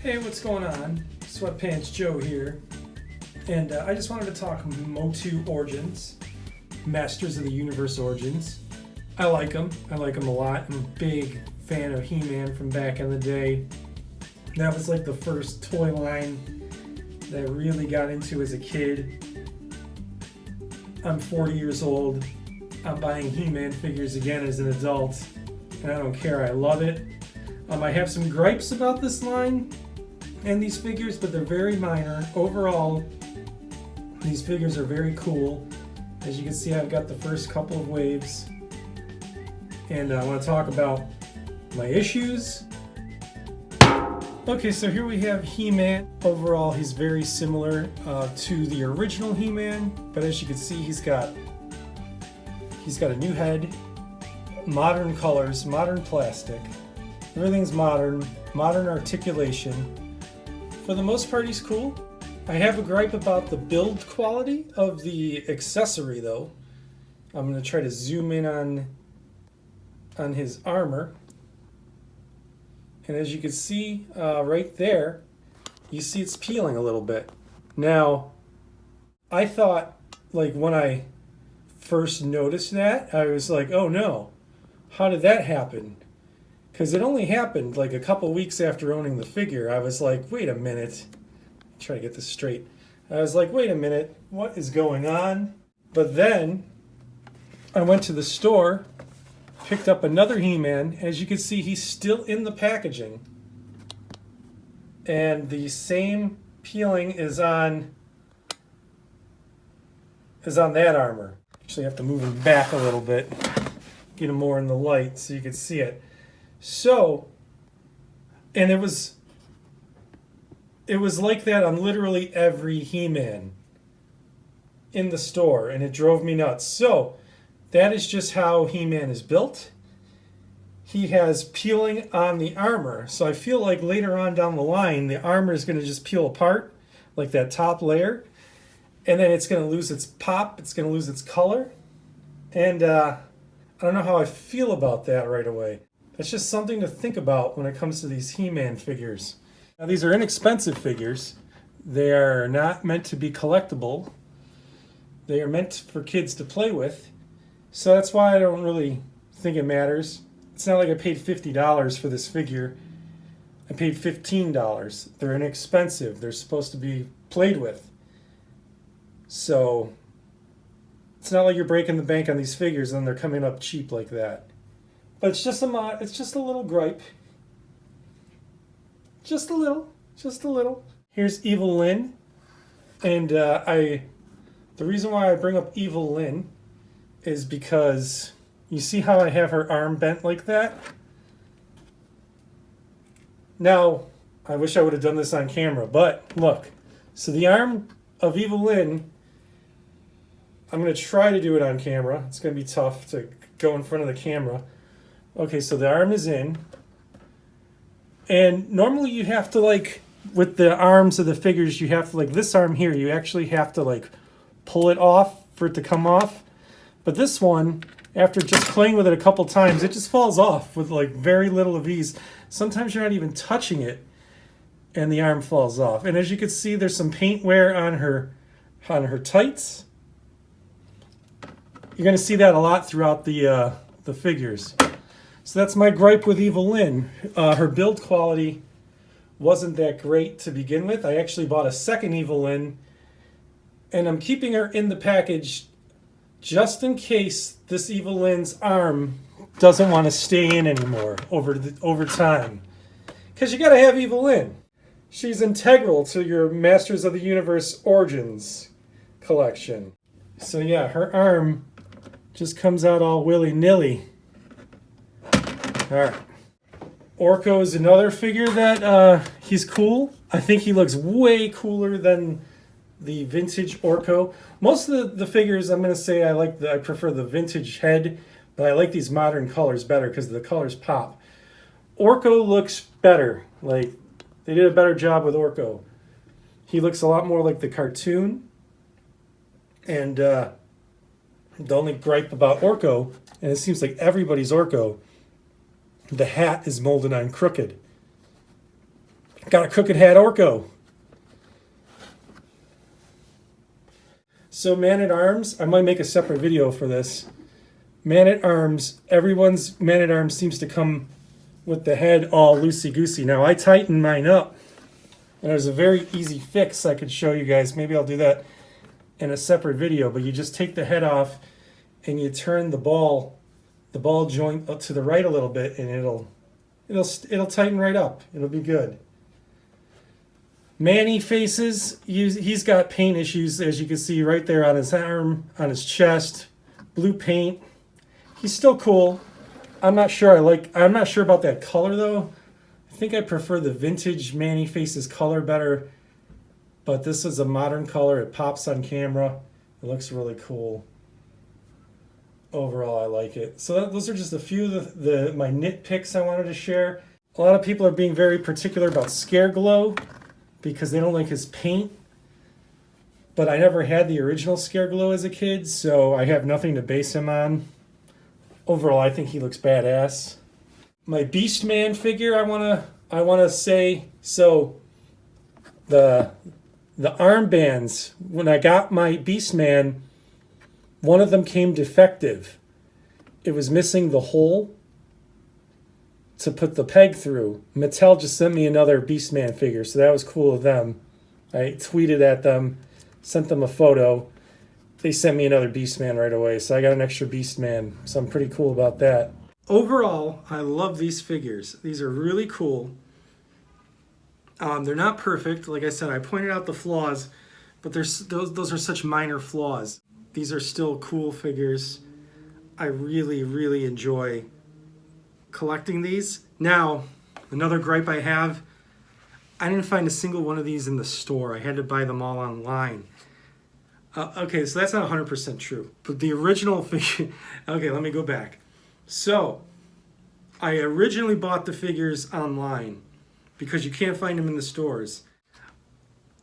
Hey, what's going on? Sweatpants Joe here. And I just wanted to talk Motu Origins, Masters of the Universe Origins. I like them. I like them a lot. I'm a big fan of He-Man from back in the day. That was like the first toy line that I really got into as a kid. I'm 40 years old. I'm buying He-Man figures again as an adult, and I don't care. I love it. I have some gripes about this line and these figures, but they're very minor. Overall, these figures are very cool. As you can see, I've got the first couple of waves, and I want to talk about my issues. Okay, so here we have He-Man. Overall, he's very similar to the original He-Man, but as you can see, he's got a new head, modern colors, modern plastic. Everything's modern articulation. For the most part, he's cool. I have a gripe about the build quality of the accessory, though. I'm going to try to zoom in on his armor. And as you can see right there, you see it's peeling a little bit. Now, I thought, like, when I first noticed that, I was like, oh no, how did that happen? Because it only happened like a couple weeks after owning the figure. I was like, wait a minute. Try to get this straight. I was like, wait a minute, what is going on? But then I went to the store, picked up another He-Man. As you can see, he's still in the packaging. And the same peeling is on that armor. Actually, I have to move him back a little bit, get him more in the light so you can see it. So, and it was like that on literally every He-Man in the store, and it drove me nuts. So, that is just how He-Man is built. He has peeling on the armor, so I feel like later on down the line, the armor is going to just peel apart, like that top layer, and then it's going to lose its pop, it's going to lose its color, and I don't know how I feel about that right away. It's just something to think about when it comes to these He-Man figures. Now, these are inexpensive figures. They are not meant to be collectible. They are meant for kids to play with. So that's why I don't really think it matters. It's not like I paid $50 for this figure. I paid $15. They're inexpensive. They're supposed to be played with. So it's not like you're breaking the bank on these figures and they're coming up cheap like that. But it's just a little gripe. Just a little. Here's Evil Lynn. And the reason why I bring up Evil Lynn is because you see how I have her arm bent like that? Now, I wish I would have done this on camera, but look. So the arm of Evil Lynn, I'm going to try to do it on camera. It's going to be tough to go in front of the camera. Okay, so the arm is in. And normally you have to, like, with the arms of the figures, you have to, like, this arm here, you actually have to, like, pull it off for it to come off. But this one, after just playing with it a couple times, it just falls off with, like, very little of ease. Sometimes you're not even touching it, and the arm falls off. And as you can see, there's some paint wear on her tights. You're going to see that a lot throughout the figures. So that's my gripe with Evil Lynn. Her build quality wasn't that great to begin with. I actually bought a second Evil Lynn, and I'm keeping her in the package just in case this Evil Lynn's arm doesn't want to stay in anymore over time. Because you got to have Evil Lynn. She's integral to your Masters of the Universe Origins collection. So yeah, her arm just comes out all willy-nilly. All right. Orko is another figure that he's cool. I think he looks way cooler than the vintage Orko. Most of the figures, I'm going to say I prefer the vintage head, but I like these modern colors better because the colors pop. Orko looks better. Like, they did a better job with Orko. He looks a lot more like the cartoon. And the only gripe about Orko, and it seems like everybody's Orko, the hat is molded on crooked. Got a crooked hat Orko. So Man-at-Arms, I might make a separate video for this. Man-at-Arms, everyone's Man-at-Arms seems to come with the head all loosey-goosey. Now I tightened mine up, and there's a very easy fix I could show you guys. Maybe I'll do that in a separate video, but you just take the head off and you turn the ball joint up to the right a little bit, and it'll tighten right up. It'll be good. Manny faces, he's got paint issues, as you can see right there on his arm, on his chest, blue paint. He's still cool. I'm not sure about that color though. I think I prefer the vintage Manny faces color better, but this is a modern color. It pops on camera. It looks really cool. Overall, I like it. So those are just a few of my nitpicks I wanted to share. A lot of people are being very particular about Scare Glow because they don't like his paint. But I never had the original Scare Glow as a kid, so I have nothing to base him on. Overall, I think he looks badass. My Beastman figure, I wanna say, so the armbands, when I got my Beastman, one of them came defective. It was missing the hole to put the peg through. Mattel just sent me another Beastman figure, so that was cool of them. I tweeted at them, sent them a photo. They sent me another Beastman right away, so I got an extra Beastman, so I'm pretty cool about that. Overall, I love these figures. These are really cool. They're not perfect. Like I said, I pointed out the flaws, but those are such minor flaws. These are still cool figures. I really, really enjoy collecting these. Now, another gripe I have, I didn't find a single one of these in the store. I had to buy them all online. Okay, so that's not 100% true. But the original figure... Okay, let me go back. So, I originally bought the figures online because you can't find them in the stores.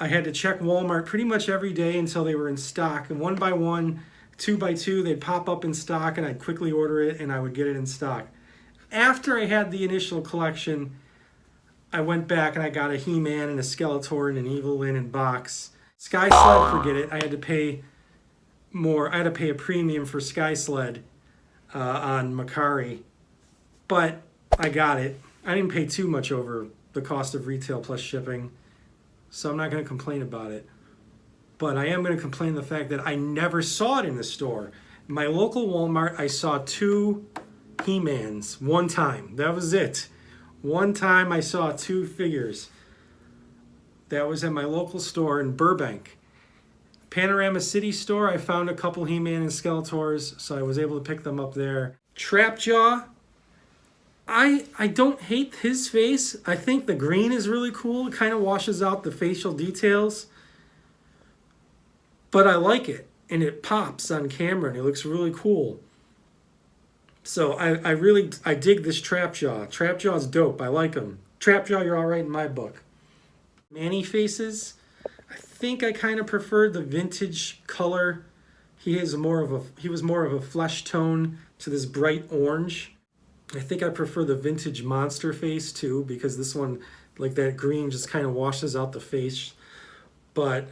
I had to check Walmart pretty much every day until they were in stock. And one by one, two by two, they'd pop up in stock and I'd quickly order it and I would get it in stock. After I had the initial collection, I went back and I got a He-Man and a Skeletor and an Evil Lyn in box. Sky Sled, forget it. I had to pay more. I had to pay a premium for Sky Sled on Macari. But I got it. I didn't pay too much over the cost of retail plus shipping, so I'm not going to complain about it. But I am going to complain the fact that I never saw it in the store. In my local Walmart, I saw 2 He-Mans one time. That was it. One time I saw 2 figures. That was at my local store in Burbank. Panorama City store, I found a couple He-Man and Skeletors, so I was able to pick them up there. Trapjaw, I don't hate his face. I think the green is really cool. It kind of washes out the facial details. But I like it, and it pops on camera, and it looks really cool. So I dig this Trapjaw. Trapjaw's dope. I like him. Trapjaw, you're all right in my book. Manny faces, I think I kind of preferred the vintage color. He was more of a flesh tone to this bright orange. I think I prefer the vintage monster face too, because this one, like that green, just kind of washes out the face. But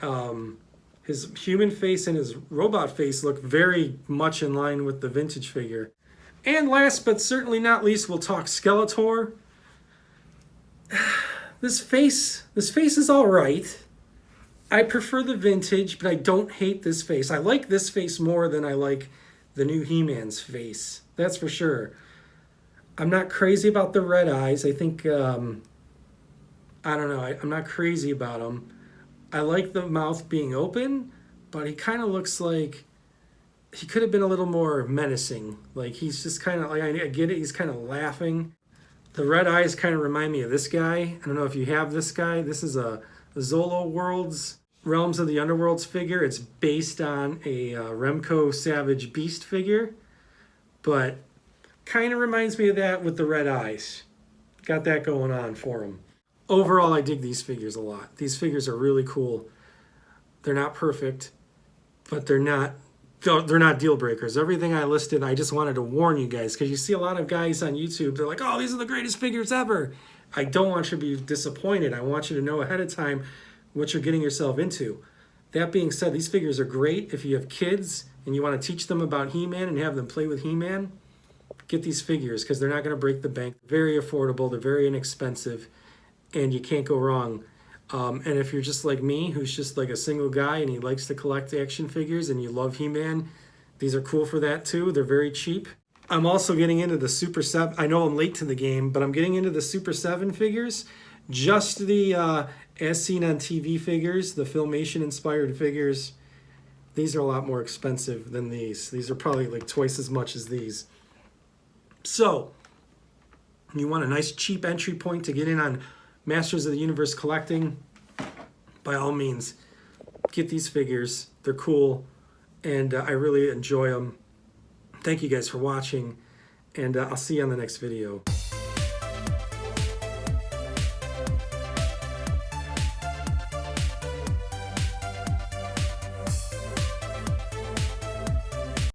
his human face and his robot face look very much in line with the vintage figure. And last but certainly not least, we'll talk Skeletor. This face is all right. I prefer the vintage, but I don't hate this face. I like this face more than I like the new He-Man's face. That's for sure. I'm not crazy about the red eyes. I think, I don't know. I'm not crazy about them. I like the mouth being open, but he kind of looks like he could have been a little more menacing. Like he's just kind of, like, I get it. He's kind of laughing. The red eyes kind of remind me of this guy. I don't know if you have this guy. This is a Zolo Worlds Realms of the Underworlds figure. It's based on a Remco Savage Beast figure, but kind of reminds me of that with the red eyes. Got that going on for him. Overall, I dig these figures a lot. These figures are really cool. They're not perfect, but they're not they're not deal breakers. Everything I listed, I just wanted to warn you guys, because you see a lot of guys on YouTube, they're like, oh, these are the greatest figures ever. I don't want you to be disappointed. I want you to know ahead of time what you're getting yourself into. That being said, these figures are great if you have kids and you want to teach them about He-Man and have them play with He-Man. Get these figures, because they're not going to break the bank. Very affordable, they're very inexpensive, and you can't go wrong. And if you're just like me, who's just like a single guy and he likes to collect action figures and you love He-Man, these are cool for that too. They're very cheap. I'm also getting into the Super 7. I know I'm late to the game, but I'm getting into the Super 7 figures. Just the as seen on TV figures, the Filmation inspired figures. These are a lot more expensive than these. These are probably like twice as much as these. So, you want a nice cheap entry point to get in on Masters of the Universe collecting, by all means, get these figures. They're cool, and I really enjoy them. Thank you guys for watching, and I'll see you on the next video.